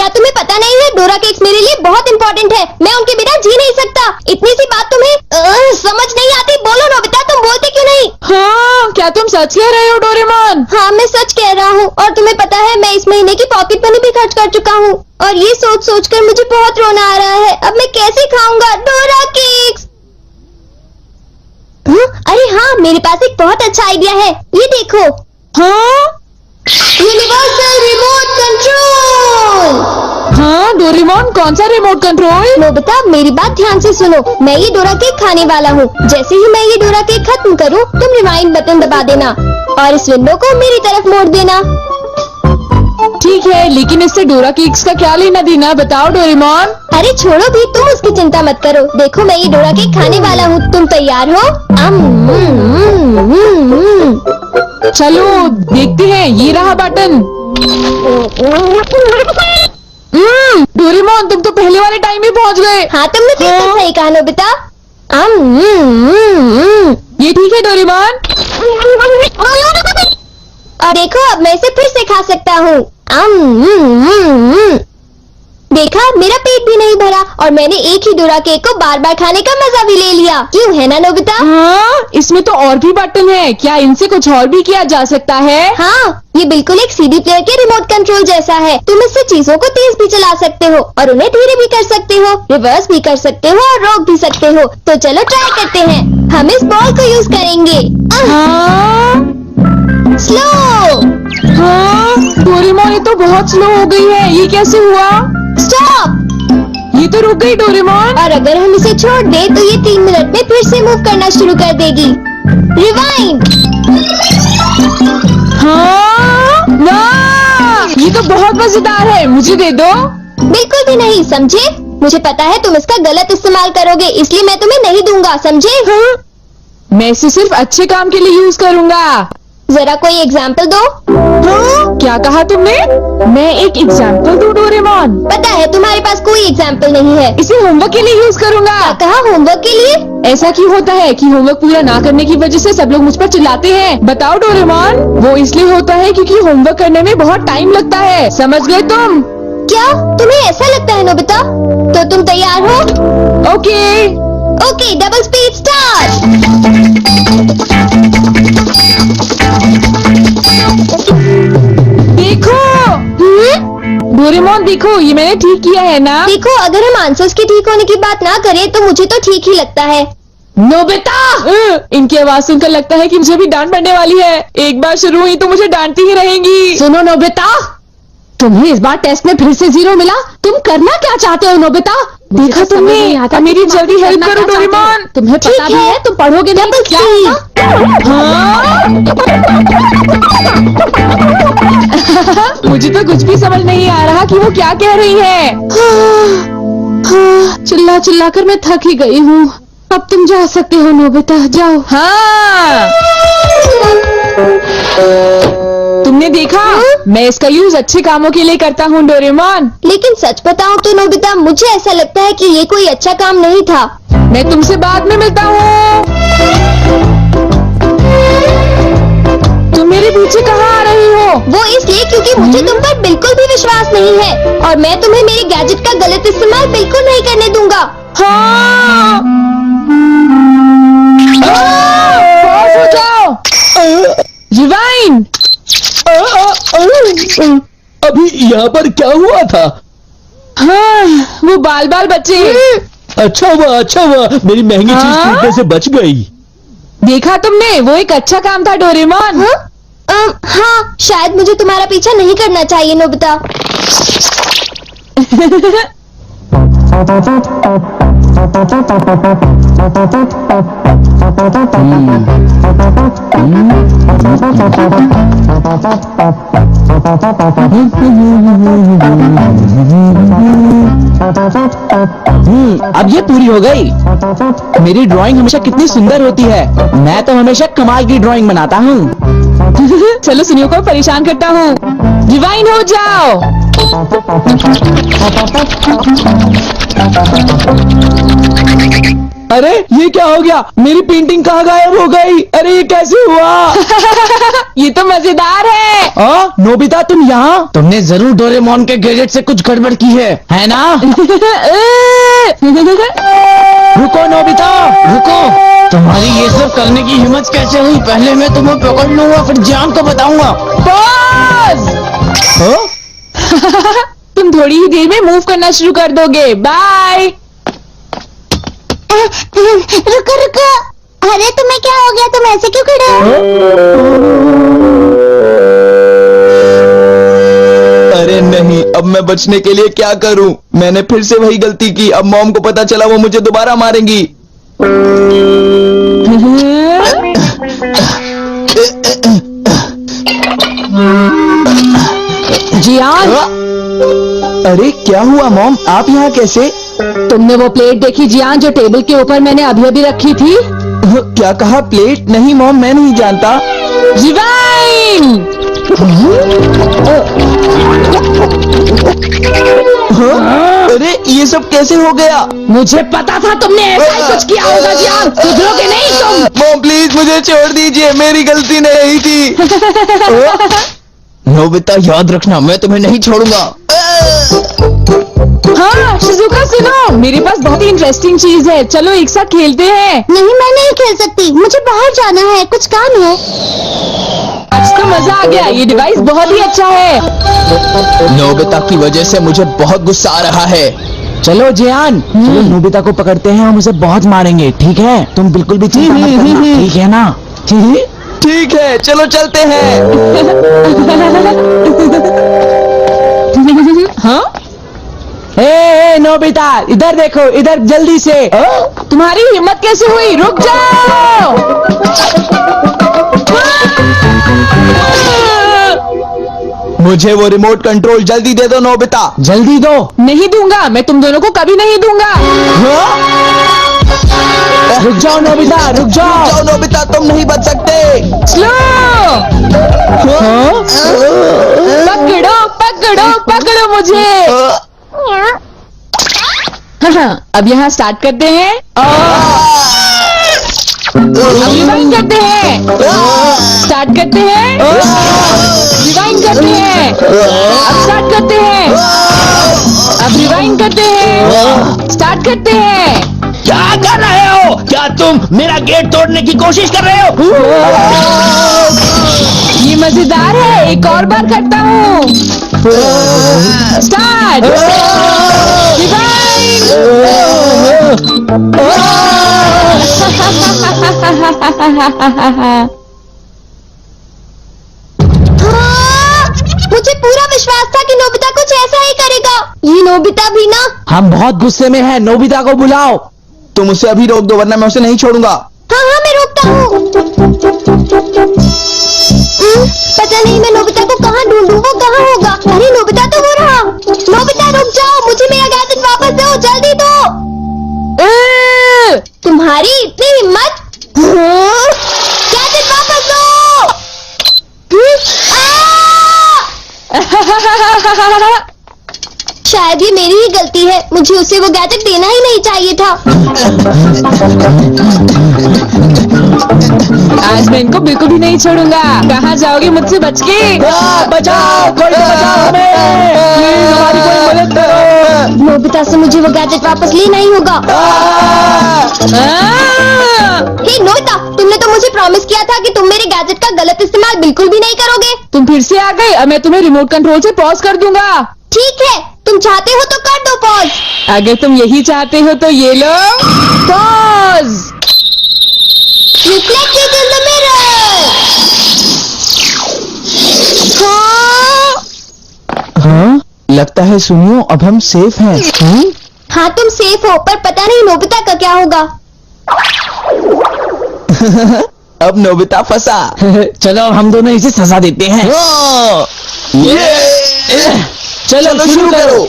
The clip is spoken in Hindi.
क्या तुम्हें पता नहीं है, डोरा केक्स मेरे लिए बहुत इम्पोर्टेंट है। मैं उनके बिना जी नहीं सकता। इतनी सी बात तुम्हें समझ नहीं आती? बोलो नोबिता, तुम बोलते क्यों नहीं? हाँ, क्या तुम सच कह रहे हो डोरेमोन? हाँ, मैं सच कह रहा हूँ। और तुम्हें पता है, मैं इस महीने की पॉकेट मनी भी खर्च कर चुका हूँ। और ये सोच सोच कर मुझे बहुत रोना आ रहा है। अब मैं कैसे खाऊंगा डोरा केक्स? अरे हाँ, मेरे पास एक बहुत अच्छा आइडिया है। ये देखो। हाँ यूनिवर्सल रिमोट कंट्रोल। हाँ डोरेमोन, कौन सा रिमोट कंट्रोल? नोबिता, मेरी बात ध्यान से सुनो। मैं ये डोरा केक खाने वाला हूँ। जैसे ही मैं ये डोरा केक खत्म करूँ, तुम रिवाइंड बटन दबा देना और इस विंडो को मेरी तरफ मोड़ देना। ठीक है, लेकिन इससे डोरा केक्स का क्या लेना देना, बताओ डोरेमोन। अरे छोड़ो भी, तुम उसकी चिंता मत करो। देखो, मैं ये डोरा केक खाने वाला हूँ। तुम तैयार हो? चलो देखते हैं, ये रहा बटन। डोरेमोन, तुम तो पहले वाले टाइम में पहुँच गए। हाँ, तुमने बिल्कुल सही कहा नोबिता। ये ठीक है डोरेमोन। और देखो, अब मैं इसे फिर से खा सकता हूँ। देखा, मेरा पेट भी नहीं भरा और मैंने एक ही डोरा केक को बार बार खाने का मजा भी ले लिया। क्यों, है ना नोबिता? हाँ, इसमें तो और भी बटन है। क्या इनसे कुछ और भी किया जा सकता है? हाँ, ये बिल्कुल एक सीडी प्लेयर के रिमोट कंट्रोल जैसा है। तुम इससे चीजों को तेज भी चला सकते हो और उन्हें धीरे भी कर सकते हो, रिवर्स भी कर सकते हो और रोक भी सकते हो। तो चलो ट्राई करते हैं। हम इस बॉल को यूज करेंगे। स्लो। हाँ डोरेमोन, ये तो बहुत स्लो हो गई है। ये कैसे हुआ? स्टॉप। ये तो रुक गई डोरेमोन। और अगर हम इसे छोड़ दें तो ये 3 मिनट में फिर से मूव करना शुरू कर देगी। रिवाइंड। हाँ, वाह, ये तो बहुत मजेदार है। मुझे दे दो। बिल्कुल भी नहीं, समझे? मुझे पता है तुम इसका गलत इस्तेमाल करोगे, इसलिए मैं तुम्हें नहीं दूंगा, समझे? हाँ? मैं इसे सिर्फ अच्छे काम के लिए यूज करूँगा। जरा कोई एग्जाम्पल दो। हाँ? क्या कहा तुमने? मैं एक एग्जाम्पल दूं डोरेमोन? पता है तुम्हारे पास कोई एग्जाम्पल नहीं है। इसे होमवर्क के लिए यूज करूँगा। क्या कहा, होमवर्क के लिए? ऐसा क्यों होता है कि होमवर्क पूरा ना करने की वजह से सब लोग मुझ पर चिल्लाते हैं? बताओ डोरेमोन। वो इसलिए होता है क्योंकि होमवर्क करने में बहुत टाइम लगता है। समझ गए तुम? क्या तुम्हें ऐसा लगता है नोबिता? तो तुम तैयार हो? Okay. Okay, double speed start. देखो डोरेमोन, देखो, ये मैंने ठीक किया है ना? देखो, अगर हम आंसर्स के ठीक होने की बात ना करें तो मुझे तो ठीक ही लगता है। नोबिता, इनकी आवाज सुनकर लगता है कि मुझे भी डांट पड़ने वाली है। एक बार शुरू हुई तो मुझे डांटती ही रहेंगी। सुनो नोबिता, तुम्हें इस बार टेस्ट में फिर से 0 मिला। तुम करना क्या चाहते हो नोबिता? देखा तुमने? मेरी जल्दी हेल्प करो डोरेमोन। तुम्हें पता भी है तुम पढ़ोगे नहीं तो क्या होगा? हाँ? मुझे तो कुछ भी समझ नहीं आ रहा कि वो क्या कह रही है। चिल्ला चिल्ला कर मैं थक ही गई हूँ। अब तुम जा सकते हो नोबिता, जाओ। हाँ, तुमने देखा? मैं इसका यूज अच्छे कामों के लिए करता हूँ डोरेमोन। लेकिन सच बताऊं तो नोबिता, मुझे ऐसा लगता है कि ये कोई अच्छा काम नहीं था। मैं तुमसे बाद में मिलता हूँ। तुम मेरे पीछे कहाँ आ रही हो? वो इसलिए क्योंकि मुझे तुम पर बिल्कुल भी विश्वास नहीं है और मैं तुम्हें मेरे गैजेट का गलत इस्तेमाल बिल्कुल नहीं करने दूंगा। हाँ, पास हो जाओ। रिवाइंड। अभी यहाँ पर क्या हुआ था? हाँ, वो बाल बाल बच्चे। अच्छा हुआ मेरी महंगी चीज हाँ? टूटने से बच गई। देखा तुमने? वो एक अच्छा काम था डोरेमोन। हाँ, शायद मुझे तुम्हारा पीछा नहीं करना चाहिए नोबिता। अब ये पूरी हो गई। मेरी ड्राइंग हमेशा कितनी सुंदर होती है। मैं तो हमेशा कमाल की ड्राइंग बनाता हूँ। चलो सुनियो को परेशान करता हूँ। डिवाइन हो जाओ। अरे ये क्या हो गया? मेरी पेंटिंग कहाँ गायब हो गई? अरे ये कैसे हुआ? ये तो मजेदार है। नोबिता तुम यहाँ? तुमने जरूर डोरेमोन के गैजेट से कुछ गड़बड़ की है ना? रुको नोबिता, रुको। तुम्हारी ये सब करने की हिम्मत कैसे हुई? पहले मैं तुम्हें पकड़ लूंगा, फिर जान को बताऊंगा। पॉज। तुम थोड़ी ही देर में मूव करना शुरू कर दोगे। बाय। रुको रुको, अरे तुम्हें क्या हो गया? तुम ऐसे क्यों खड़े हो? अरे नहीं, अब मैं बचने के लिए क्या करूं? मैंने फिर से वही गलती की। अब मॉम को पता चला, वो मुझे दोबारा मारेंगी। जियान, अरे क्या हुआ मॉम, आप यहाँ कैसे? तुमने वो प्लेट देखी जियान जो टेबल के ऊपर मैंने अभी अभी रखी थी? क्या कहा? प्लेट? नहीं मॉम, मैं नहीं जानता। रिवाइंड। अरे ये सब कैसे हो गया? मुझे पता था तुमने ऐसा ही कुछ किया होगा जियान। सुधरोगे नहीं तुम। मॉम प्लीज मुझे छोड़ दीजिए, मेरी गलती नहीं थी। नोबिता याद रखना, मैं तुम्हें नहीं छोड़ूंगा। हाँ शिजुका सुनो, मेरे पास बहुत ही इंटरेस्टिंग चीज है। चलो एक साथ खेलते हैं। नहीं, मैं नहीं खेल सकती, मुझे बाहर जाना है, कुछ काम है। आज तो मजा आ गया, ये डिवाइस बहुत ही अच्छा है। नोबिता की वजह से मुझे बहुत गुस्सा आ रहा है। चलो जियान, चलो नोबिता को पकड़ते हैं, हम उसे बहुत मारेंगे। ठीक है? तुम बिल्कुल भी चिंता मत करना, ठीक है ना? ठीक है, चलो चलते हैं। हाँ? ए नोबिता, इधर देखो, इधर जल्दी से। तुम्हारी हिम्मत कैसे हुई? रुक जाओ। मुझे वो रिमोट कंट्रोल जल्दी दे दो नोबिता। जल्दी दो। नहीं दूंगा, मैं तुम दोनों को कभी नहीं दूंगा। रुक जाओ नोबिता, रुक जाओ। जाओ नोबिता, तुम नहीं बच सकते। स्लो। पकड़ो पकड़ो पकड़ो मुझे। हाँ, अब यहाँ स्टार्ट करते हैं। अब रिवाइंड करते हैं। स्टार्ट करते हैं। रिवाइंड करते हैं। अब स्टार्ट करते हैं। अब रिवाइंड करते हैं। स्टार्ट करते हैं। क्या कर रहे हो? क्या तुम मेरा गेट तोड़ने की कोशिश कर रहे हो? ये मजेदार है, एक और बार करता हूँ। स्टार्ट। मुझे पूरा विश्वास था कि नोबिता कुछ ऐसा ही करेगा। ये नोबिता भी ना। हम बहुत गुस्से में हैं, नोबिता को बुलाओ। तुम उसे अभी रोक दो, वरना मैं उसे नहीं छोड़ूंगा। हाँ हाँ, मैं रोकता हूँ। पता नहीं मैं नोबिता को कहाँ ढूंढूं, वो कहाँ होगा? अरे नोबिता तो हो रहा। नोबिता रुक जाओ, मुझे मेरा गैजेट वापस दो, जल्दी दो। तुम्हारी इतनी हिम्मत? गैजेट वापस दो। शायद ये मेरी ही गलती है, मुझे उसे वो गैजेट देना ही नहीं चाहिए था। आज मैं इनको बिल्कुल भी नहीं छोड़ूंगा। कहाँ जाओगे मुझसे बच के? बचाओ, कोई तो बचाओ हमें। प्लीज हमारी कोई मदद करो। नोबिता से मुझे वो गैजेट वापस लेना ही होगा। हे नोबिता, तुमने तो मुझे प्रॉमिस किया था कि तुम मेरे गैजेट का गलत इस्तेमाल बिल्कुल भी नहीं करोगे। तुम फिर से आ गए। अब मैं तुम्हें रिमोट कंट्रोल से पॉज कर दूंगा। ठीक है, तुम चाहते हो तो कर दो पॉज। अगर तुम यही चाहते हो तो ये लो pause. Reflected in the mirror. हाँ, लगता है सुनियो, अब हम सेफ हैं। हाँ तुम सेफ हो, पर पता नहीं नोबिता का क्या होगा। अब नोबिता फंसा। चलो हम दोनों इसे सजा देते हैं। ये चलो शुरू करो।